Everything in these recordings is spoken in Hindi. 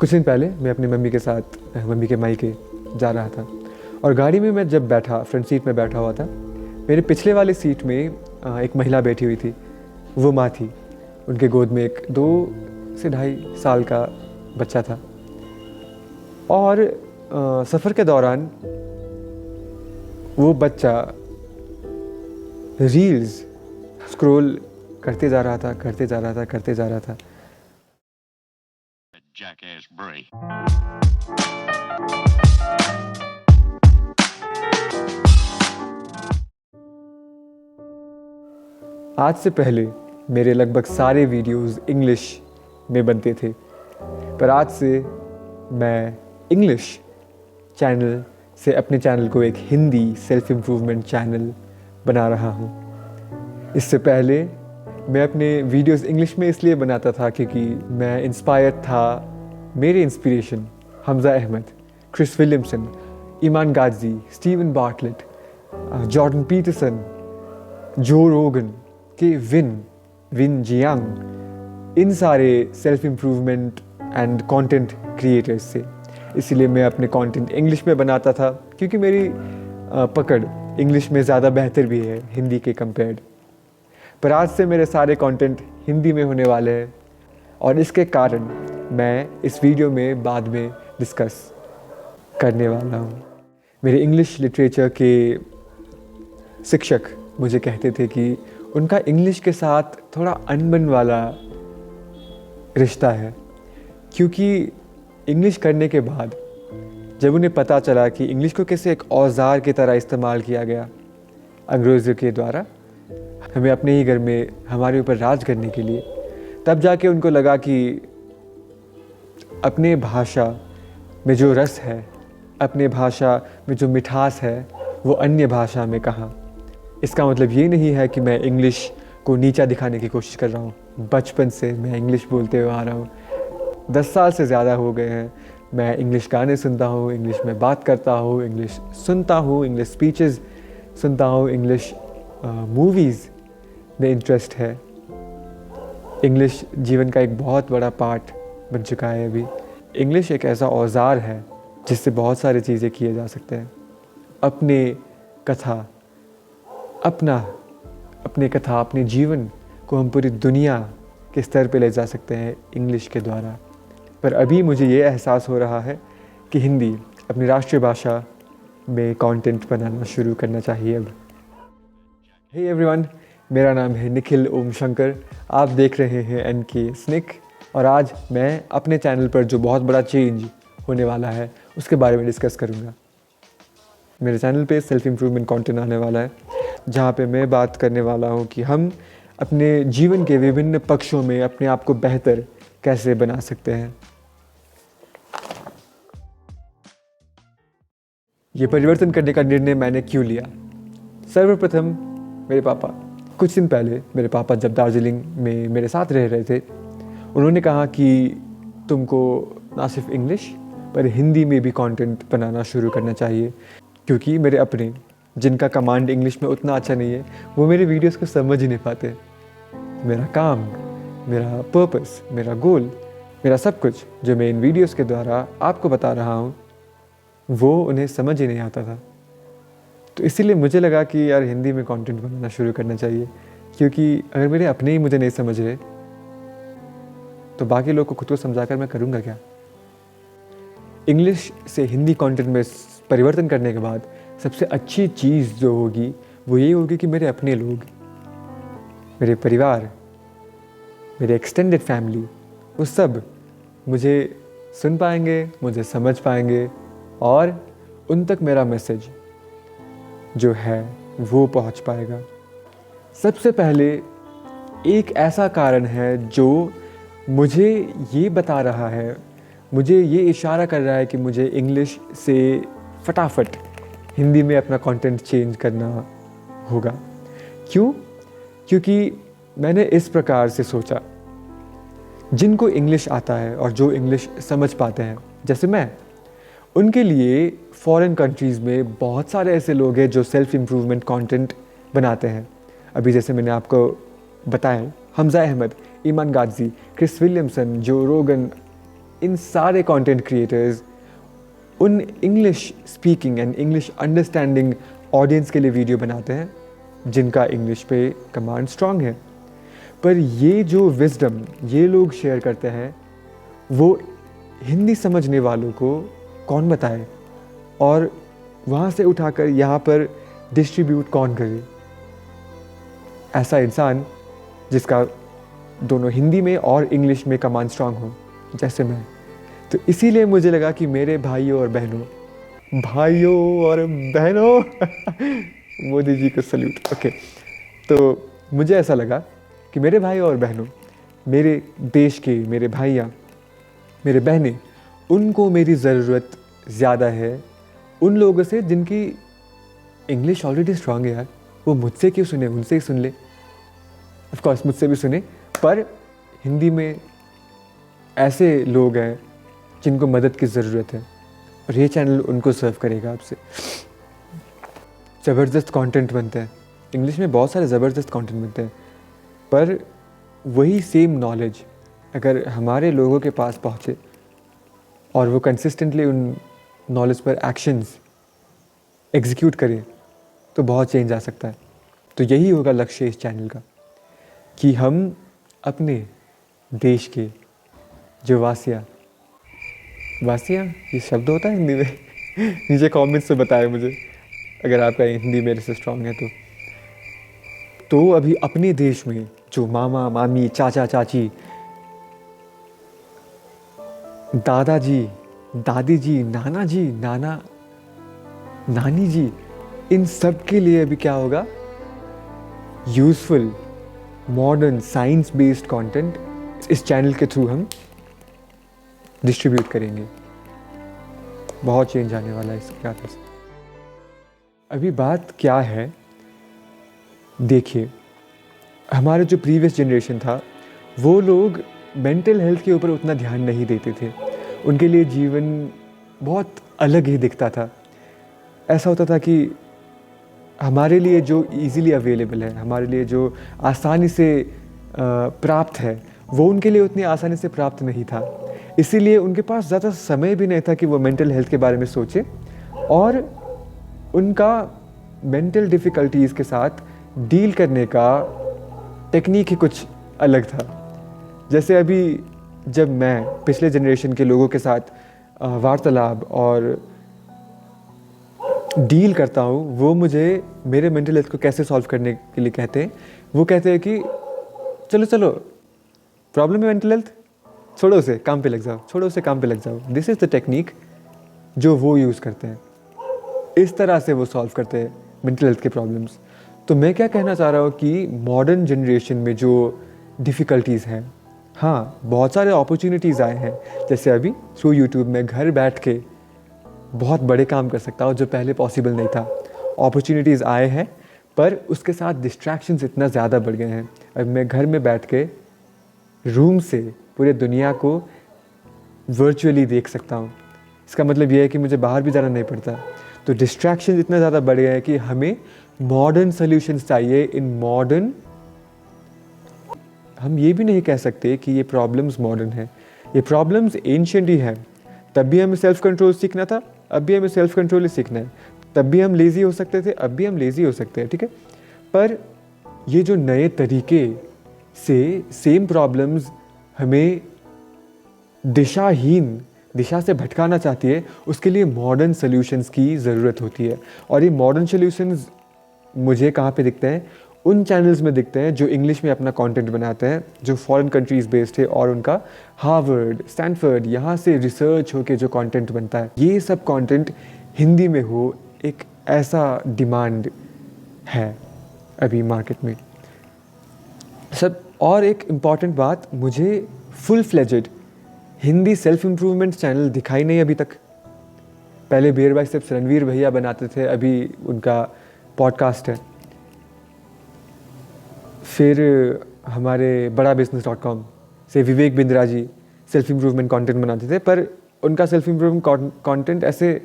कुछ दिन पहले मैं अपनी मम्मी के साथ मम्मी के मायके जा रहा था और गाड़ी में मैं जब बैठा, फ्रंट सीट में बैठा हुआ था, मेरे पिछले वाले सीट में एक महिला बैठी हुई थी। वो माँ थी, उनके गोद में एक 2 से 2.5 साल का बच्चा था। और सफ़र के दौरान वो बच्चा रील्स स्क्रॉल करते जा रहा था। Jackass Bray. आज से पहले मेरे लगभग सारे वीडियोस इंग्लिश में बनते थे, पर आज से मैं इंग्लिश चैनल से अपने चैनल को एक हिंदी सेल्फ इम्प्रूवमेंट चैनल बना रहा हूँ। इससे पहले मैं अपने वीडियोस इंग्लिश में इसलिए बनाता था क्योंकि मैं इंस्पायर्ड था। मेरे inspiration Hamza Ahmed, Chris Williamson, Iman Gadzhi, Steven Bartlett, Jordan Peterson, Joe Rogan Kevin Jiang, इन सारे self improvement and content creators से। इसीलिए मैं अपने कंटेंट इंग्लिश में बनाता था क्योंकि मेरी पकड़ इंग्लिश में ज़्यादा बेहतर भी है हिंदी के कंपेयर्ड। पर आज से मेरे सारे कंटेंट हिंदी में होने वाले हैं और इसके कारण मैं इस वीडियो में बाद में डिस्कस करने वाला हूँ। मेरे इंग्लिश लिटरेचर के शिक्षक मुझे कहते थे कि उनका इंग्लिश के साथ थोड़ा अनबन वाला रिश्ता है, क्योंकि इंग्लिश करने के बाद जब उन्हें पता चला कि इंग्लिश को कैसे एक औजार की तरह इस्तेमाल किया गया अंग्रेज़ों के द्वारा हमें अपने ही घर में हमारे ऊपर राज करने के लिए, तब जाके उनको लगा कि अपने भाषा में जो रस है, अपने भाषा में जो मिठास है, वो अन्य भाषा में कहाँ। इसका मतलब ये नहीं है कि मैं इंग्लिश को नीचा दिखाने की कोशिश कर रहा हूँ। बचपन से मैं इंग्लिश बोलते हुए आ रहा हूँ, 10 साल से ज़्यादा हो गए हैं। मैं इंग्लिश गाने सुनता हूँ, इंग्लिश में बात करता हूँ, इंग्लिश सुनता हूँ, इंग्लिश स्पीचेस सुनता हूँ, इंग्लिश मूवीज़ में इंटरेस्ट है। इंग्लिश जीवन का एक बहुत बड़ा पार्ट बन चुका है अभी। इंग्लिश एक ऐसा औजार है जिससे बहुत सारी चीज़ें किए जा सकते हैं। अपने जीवन को हम पूरी दुनिया के स्तर पे ले जा सकते हैं इंग्लिश के द्वारा। पर अभी मुझे ये एहसास हो रहा है कि हिंदी अपनी राष्ट्रीय भाषा में कंटेंट बनाना शुरू करना चाहिए अब। हे एवरीवन, मेरा नाम है निखिल ओम शंकर। आप देख रहे हैं NK स्निक और आज मैं अपने चैनल पर जो बहुत बड़ा चेंज होने वाला है उसके बारे में डिस्कस करूँगा। मेरे चैनल पे सेल्फ इम्प्रूवमेंट कंटेंट आने वाला है जहाँ पे मैं बात करने वाला हूँ कि हम अपने जीवन के विभिन्न पक्षों में अपने आप को बेहतर कैसे बना सकते हैं। ये परिवर्तन करने का निर्णय मैंने क्यों लिया? सर्वप्रथम मेरे पापा, कुछ दिन पहले मेरे पापा जब दार्जिलिंग में मेरे साथ रह रहे थे, उन्होंने कहा कि तुमको ना सिर्फ इंग्लिश पर हिंदी में भी कंटेंट बनाना शुरू करना चाहिए, क्योंकि मेरे अपने जिनका कमांड इंग्लिश में उतना अच्छा नहीं है वो मेरे वीडियोस को समझ ही नहीं पाते। मेरा काम, मेरा पर्पस, मेरा गोल, मेरा सब कुछ जो मैं इन वीडियोस के द्वारा आपको बता रहा हूँ वो उन्हें समझ ही नहीं आता था। तो इसीलिए मुझे लगा कि यार हिंदी में कंटेंट बनाना शुरू करना चाहिए, क्योंकि अगर मेरे अपने ही मुझे नहीं समझ रहे तो बाकी लोग को खुद को समझाकर मैं करूँगा क्या। इंग्लिश से हिंदी कंटेंट में परिवर्तन करने के बाद सबसे अच्छी चीज़ जो होगी वो ये होगी कि मेरे अपने लोग, मेरे परिवार, मेरे एक्सटेंडेड फैमिली, वो सब मुझे सुन पाएंगे, मुझे समझ पाएंगे और उन तक मेरा मैसेज जो है वो पहुंच पाएगा। सबसे पहले एक ऐसा कारण है जो मुझे ये बता रहा है, मुझे ये इशारा कर रहा है कि मुझे इंग्लिश से फटाफट हिंदी में अपना कंटेंट चेंज करना होगा। क्यों? क्योंकि मैंने इस प्रकार से सोचा, जिनको इंग्लिश आता है और जो इंग्लिश समझ पाते हैं जैसे मैं, उनके लिए फॉरेन कंट्रीज़ में बहुत सारे ऐसे लोग हैं जो सेल्फ इम्प्रूवमेंट कंटेंट बनाते हैं। अभी जैसे मैंने आपको बताया, हमज़ा अहमद, ईमान गाजी, क्रिस विलियमसन, जो रोगन, इन सारे कंटेंट क्रिएटर्स उन English speaking and English understanding audience के लिए वीडियो बनाते हैं जिनका इंग्लिश पे कमांड स्ट्रांग है। पर ये जो विजडम ये लोग शेयर करते हैं वो हिंदी समझने वालों को कौन बताए, और वहाँ से उठाकर यहाँ पर डिस्ट्रीब्यूट कौन करे? ऐसा इंसान जिसका दोनों हिंदी में और इंग्लिश में कमांड स्ट्रांग हो, जैसे मैं। तो इसीलिए मुझे लगा कि मेरे भाइयों और बहनों मोदी जी को सल्यूट। ओके, तो मुझे ऐसा लगा कि मेरे भाई और बहनों, मेरे देश के मेरे भाइयाँ मेरे बहनें, उनको मेरी ज़रूरत ज़्यादा है उन लोगों से जिनकी इंग्लिश ऑलरेडी स्ट्रांग है। यार वो मुझसे क्यों सुने, उनसे ही सुन ले। ऑफ कोर्स मुझसे भी सुने, पर हिंदी में ऐसे लोग हैं जिनको मदद की ज़रूरत है और ये चैनल उनको सर्व करेगा आपसे। ज़बरदस्त कंटेंट बनते हैं इंग्लिश में, बहुत सारे ज़बरदस्त कंटेंट बनते हैं, पर वही सेम नॉलेज अगर हमारे लोगों के पास पहुँचे और वो कंसिस्टेंटली उन नॉलेज पर एक्शंस एग्जीक्यूट करें तो बहुत चेंज आ सकता है। तो यही होगा लक्ष्य इस चैनल का, कि हम अपने देश के जो वासियाँ ये शब्द होता है हिंदी में नीचे कमेंट्स में बताएं मुझे अगर आपका हिंदी मेरे से स्ट्रांग है तो अभी अपने देश में जो मामा मामी चाचा चाची दादाजी दादी जी नाना जी नानी जी, इन सब के लिए अभी क्या होगा, useful modern science based content इस चैनल के थ्रू हम डिस्ट्रीब्यूट करेंगे। बहुत चेंज आने वाला है इसके आगे से। अभी बात क्या है, देखिए हमारे जो प्रीवियस जनरेशन था वो लोग मेंटल हेल्थ के ऊपर उतना ध्यान नहीं देते थे। उनके लिए जीवन बहुत अलग ही दिखता था। ऐसा होता था कि हमारे लिए जो इजीली अवेलेबल है, हमारे लिए जो आसानी से प्राप्त है, वो उनके लिए उतनी आसानी से प्राप्त नहीं था। इसीलिए उनके पास ज़्यादा समय भी नहीं था कि वो मेंटल हेल्थ के बारे में सोचे, और उनका मेंटल डिफ़िकल्टीज़ के साथ डील करने का टेक्निक ही कुछ अलग था। जैसे अभी जब मैं पिछले जनरेशन के लोगों के साथ वार्तालाप और डील करता हूँ, वो मुझे मेरे मेंटल हेल्थ को कैसे सॉल्व करने के लिए कहते हैं। वो कहते हैं कि चलो प्रॉब्लम है मेंटल हेल्थ, छोड़ो उसे, काम पे लग जाओ। दिस इज़ द टेक्निक जो वो यूज़ करते हैं। इस तरह से वो सॉल्व करते हैं मेंटल हेल्थ के प्रॉब्लम्स। तो मैं क्या कहना चाह रहा हूँ कि मॉडर्न जनरेशन में जो डिफ़िकल्टीज़ हैं, हाँ बहुत सारे अपॉर्चुनिटीज़ आए हैं। जैसे अभी थ्रू यूट्यूब में घर बैठ के बहुत बड़े काम कर सकता हूँ जो पहले पॉसिबल नहीं था। अपॉर्चुनिटीज़ आए हैं, पर उसके साथ डिस्ट्रैक्शंस इतना ज़्यादा बढ़ गए हैं। अब मैं घर में बैठ के रूम से पूरे दुनिया को वर्चुअली देख सकता हूँ। इसका मतलब ये है कि मुझे बाहर भी जाना नहीं पड़ता। तो डिस्ट्रैक्शन इतना ज़्यादा बढ़ गए हैं कि हमें मॉडर्न सॉल्यूशंस चाहिए। इन मॉडर्न, हम ये भी नहीं कह सकते कि ये प्रॉब्लम्स मॉडर्न है, ये प्रॉब्लम्स एंशिएंट ही हैं। तब भी हमें सेल्फ कंट्रोल सीखना था, अब भी हमें सेल्फ कंट्रोल ही सीखना है। तब भी हम लेज़ी हो सकते थे, अब भी हम लेज़ी हो सकते हैं, ठीक है। पर ये जो नए तरीके से सेम प्रॉब्लम्स हमें दिशा से भटकाना चाहती है, उसके लिए मॉडर्न सॉल्यूशंस की ज़रूरत होती है। और ये मॉडर्न सॉल्यूशंस मुझे कहाँ पे दिखते हैं, उन चैनल्स में दिखते हैं जो इंग्लिश में अपना कंटेंट बनाते हैं, जो फॉरेन कंट्रीज़ बेस्ड है और उनका हार्वर्ड स्टैनफोर्ड यहाँ से रिसर्च होके जो कंटेंट बनता है, ये सब कंटेंट हिंदी में हो, एक ऐसा डिमांड है अभी मार्केट में सब। और एक इम्पॉर्टेंट बात, मुझे full fledged Hindi self improvement channel दिखाई नहीं अभी तक। पहले बियर बाई सिर्फ रणवीर भैया बनाते थे, अभी उनका पॉडकास्ट है। फिर हमारे badabusiness.com से Vivek Bindra ji self improvement content बनाते थे, पर उनका सेल्फ इम्प्रूवमेंट कंटेंट ऐसे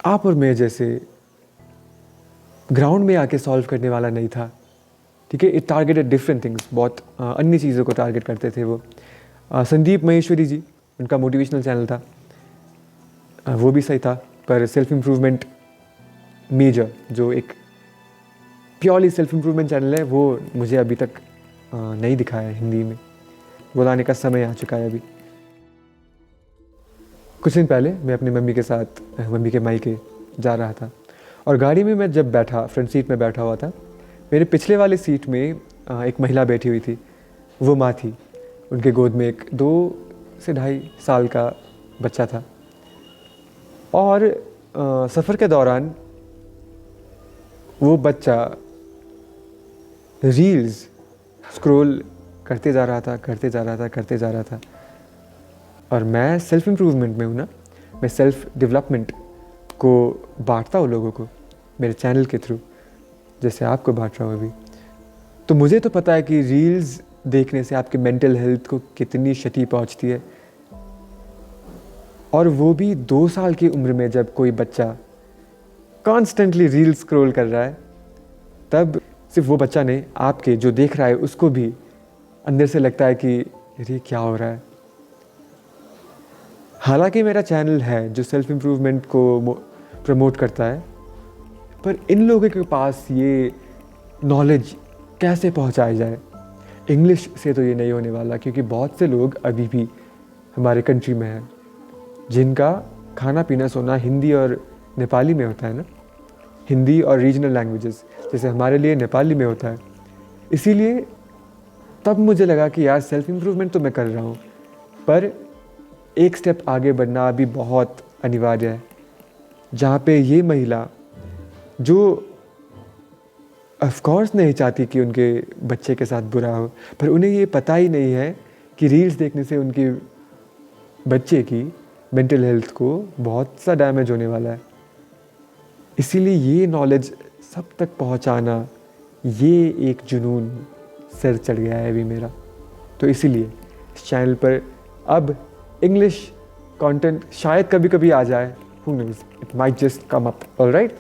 आप और मैं जैसे ग्राउंड में आके सॉल्व करने वाला नहीं था, ठीक है। इट टारगेटेड डिफरेंट थिंग्स, बहुत अन्य चीज़ों को टारगेट करते थे वो। संदीप महेश्वरी जी, उनका मोटिवेशनल चैनल था, वो भी सही था। पर सेल्फ इम्प्रूवमेंट मेजर, जो एक प्योरली सेल्फ इम्प्रूवमेंट चैनल है, वो मुझे अभी तक नहीं दिखा है हिंदी में। वो लाने का समय आ चुका है अभी। कुछ दिन पहले मैं अपनी मम्मी के साथ मम्मी के मायके जा रहा था, और गाड़ी में मैं जब बैठा, फ्रंट सीट में बैठा हुआ था, मेरे पिछले वाले सीट में एक महिला बैठी हुई थी। वो माँ थी, उनके गोद में एक 2 से 2.5 साल का बच्चा था। और सफ़र के दौरान वो बच्चा रील्स स्क्रॉल करते जा रहा था। और मैं सेल्फ इम्प्रूवमेंट में हूँ ना, मैं सेल्फ डेवलपमेंट को बांटता हूँ लोगों को मेरे चैनल के थ्रू, जैसे आपको बांट रहा हूँ अभी। तो मुझे तो पता है कि रील्स देखने से आपके मेंटल हेल्थ को कितनी क्षति पहुँचती है। और वो भी 2 साल की उम्र में, जब कोई बच्चा कॉन्स्टेंटली रील स्क्रॉल कर रहा है, तब सिर्फ वो बच्चा नहीं, आपके जो देख रहा है उसको भी अंदर से लगता है कि ये क्या हो रहा है। हालांकि मेरा चैनल है जो सेल्फ इम्प्रूवमेंट को प्रमोट करता है, पर इन लोगों के पास ये नॉलेज कैसे पहुंचाया जाए? इंग्लिश से तो ये नहीं होने वाला, क्योंकि बहुत से लोग अभी भी हमारे कंट्री में हैं जिनका खाना पीना सोना हिंदी और नेपाली में होता है ना, हिंदी और रीजनल लैंग्वेजेस, जैसे हमारे लिए नेपाली में होता है। इसीलिए तब मुझे लगा कि यार सेल्फ इम्प्रूवमेंट तो मैं कर रहा हूँ, पर एक स्टेप आगे बढ़ना अभी बहुत अनिवार्य है, जहाँ पे ये महिला, जो ऑफकोर्स नहीं चाहती कि उनके बच्चे के साथ बुरा हो, पर उन्हें ये पता ही नहीं है कि रील्स देखने से उनके बच्चे की मेंटल हेल्थ को बहुत सा डैमेज होने वाला है। इसीलिए ये नॉलेज सब तक पहुंचाना, ये एक जुनून सर चढ़ गया है अभी मेरा। तो इसीलिए इस चैनल पर अब इंग्लिश कंटेंट शायद कभी कभी आ जाए, who knows, it might just come up, all right?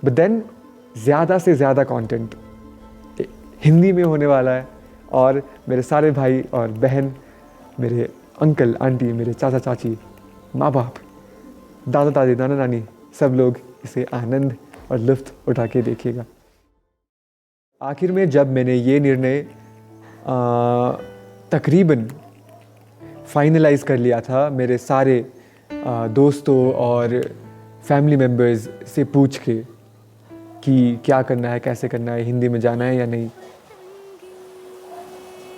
But then ज़्यादा से ज़्यादा कंटेंट हिंदी में होने वाला है, और मेरे सारे भाई और बहन, मेरे अंकल आंटी, मेरे चाचा चाची, माँ बाप, दादा दादी, नाना नानी, सब लोग इसे आनंद और लुत्फ़ उठा के देखिएगा। आखिर में जब मैंने ये निर्णय तकरीबन फाइनलाइज़ कर लिया था, मेरे सारे दोस्तों और फैमिली मेम्बर्स से पूछ के कि क्या करना है, कैसे करना है, हिंदी में जाना है या नहीं,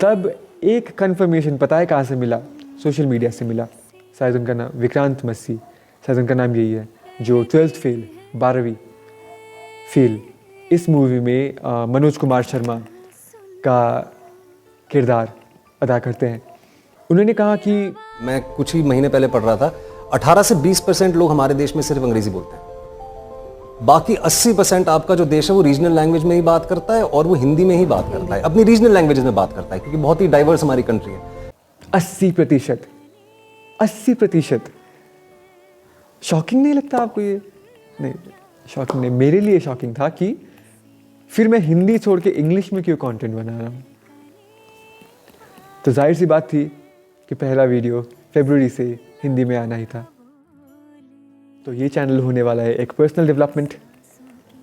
तब एक कंफर्मेशन पता है कहाँ से मिला? सोशल मीडिया से मिला। शायद उनका नाम विक्रांत मस्सी, शायद उनका नाम यही है, जो 12th फेल, 12वीं फेल, इस मूवी में मनोज कुमार शर्मा का किरदार अदा करते हैं। उन्होंने कहा कि मैं कुछ ही महीने पहले पढ़ रहा था, 18 से 20% लोग हमारे देश में सिर्फ अंग्रेजी बोलते हैं, बाकी 80% आपका जो देश है वो रीजनल लैंग्वेज में ही बात करता है, और वो हिंदी में ही बात करता है, अपनी रीजनल लैंग्वेज में बात करता है, क्योंकि बहुत ही डाइवर्स हमारी कंट्री है। 80%। शॉकिंग नहीं लगता आपको ये? नहीं, शॉकिंग नहीं, मेरे लिए शॉकिंग था कि फिर मैं हिंदी छोड़ के इंग्लिश में क्यों कंटेंट बना रहा हूँ। तो जाहिर सी बात थी कि पहला वीडियो फरवरी से हिंदी में आना ही था। तो ये चैनल होने वाला है एक personal development,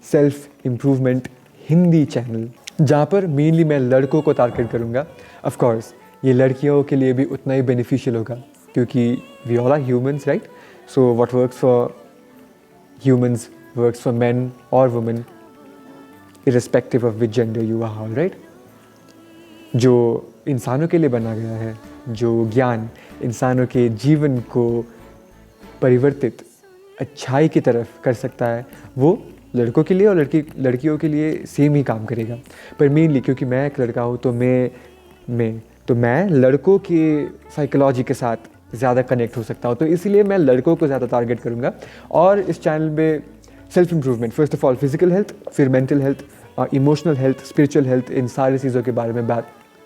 self improvement Hindi channel, जहाँ पर मेनली मैं लड़कों को टारगेट करूँगा। ऑफ कोर्स ये लड़कियों के लिए भी उतना ही बेनिफिशियल होगा, क्योंकि we all are humans, right? So what works for humans works for man और women, irrespective of which gender you are, right? जो इंसानों के लिए बना गया है, जो ज्ञान इंसानों के जीवन को परिवर्तित अच्छाई की तरफ कर सकता है, वो लड़कों के लिए और लड़कियों के लिए सेम ही काम करेगा। पर मेनली क्योंकि मैं एक लड़का हूँ, तो मैं लड़कों के साइकोलॉजी के साथ ज़्यादा कनेक्ट हो सकता हूँ। तो इसीलिए मैं लड़कों को ज़्यादा टारगेट करूँगा। और इस चैनल में self improvement, first of all physical health, फिर mental health, emotional health, spiritual health, इन सारी चीज़ों के बारे में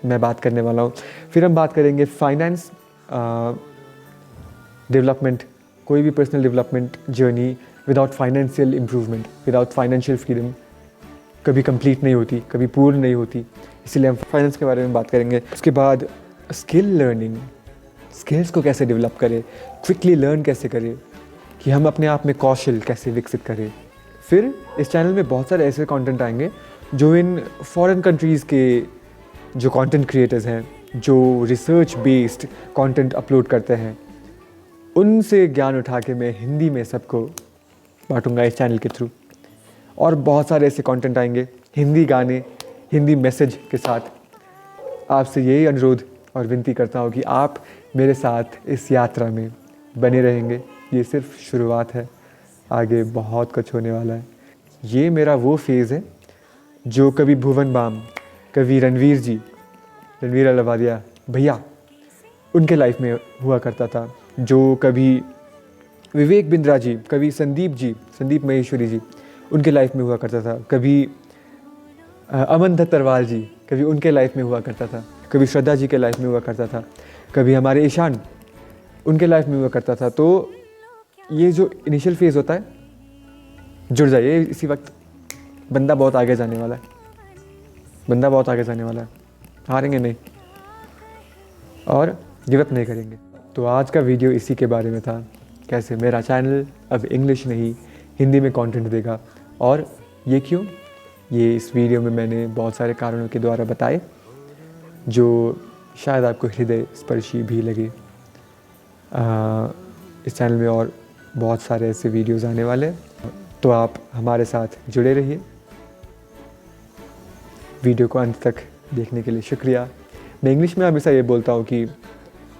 मैं बात करने वाला हूँ। फिर हम बात करेंगे फाइनेंस डेवलपमेंट, कोई भी personal development journey without financial improvement, without financial freedom कभी कंप्लीट नहीं होती, कभी पूर्ण नहीं होती। इसीलिए हम फाइनेंस के बारे में बात करेंगे। उसके बाद स्किल लर्निंग, स्किल्स को कैसे डेवलप करें, क्विकली लर्न कैसे करें, कि हम अपने आप में कौशल कैसे विकसित करें। फिर इस चैनल में बहुत सारे ऐसे कंटेंट आएंगे जो इन फॉरेन कंट्रीज़ के जो कंटेंट क्रिएटर्स हैं, जो रिसर्च बेस्ड कंटेंट अपलोड करते हैं, उनसे ज्ञान उठा के मैं हिंदी में सबको बांटूंगा इस चैनल के थ्रू। और बहुत सारे ऐसे कंटेंट आएंगे, हिंदी गाने, हिंदी मैसेज के साथ। आपसे यही अनुरोध और विनती करता हूँ कि आप मेरे साथ इस यात्रा में बने रहेंगे। ये सिर्फ शुरुआत है, आगे बहुत कुछ होने वाला है। ये मेरा वो फेज़ है जो कभी भुवन बाम, कभी रणवीर अलावालिया भैया उनके लाइफ में हुआ करता था, जो कभी विवेक बिंद्रा जी, कभी संदीप महेश्वरी जी उनके लाइफ में हुआ करता था, कभी अमन दत्तरवाल जी, कभी उनके लाइफ में हुआ करता था, कभी श्रद्धा जी के लाइफ में हुआ करता था, कभी हमारे ईशान उनके लाइफ में हुआ करता था। तो ये जो इनिशियल फेज़ होता है, जुड़ जाइए इसी वक्त। बंदा बहुत आगे जाने वाला है, हारेंगे नहीं और गिव अप नहीं करेंगे। तो आज का वीडियो इसी के बारे में था, कैसे मेरा चैनल अब इंग्लिश नहीं हिंदी में कंटेंट देगा। और ये क्यों, ये इस वीडियो में मैंने बहुत सारे कारणों के द्वारा बताए जो शायद आपको हृदय स्पर्शी भी लगे। इस चैनल में और बहुत सारे ऐसे वीडियोस आने वाले हैं, तो आप हमारे साथ जुड़े रहिए। वीडियो को अंत तक देखने के लिए शुक्रिया। मैं इंग्लिश में हमेशा ये बोलता हूँ कि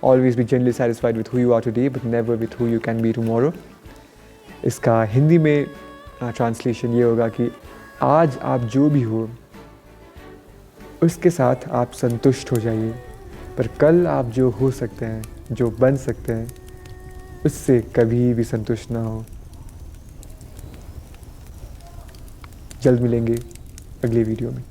always be generally satisfied with who you are today but never with who you can be tomorrow. इसका हिंदी में ट्रांसलेशन ये होगा कि आज आप जो भी हो उसके साथ आप संतुष्ट हो जाइए, पर कल आप जो हो सकते हैं, जो बन सकते हैं, उससे कभी भी संतुष्ट ना हो। जल्द मिलेंगे अगली वीडियो में।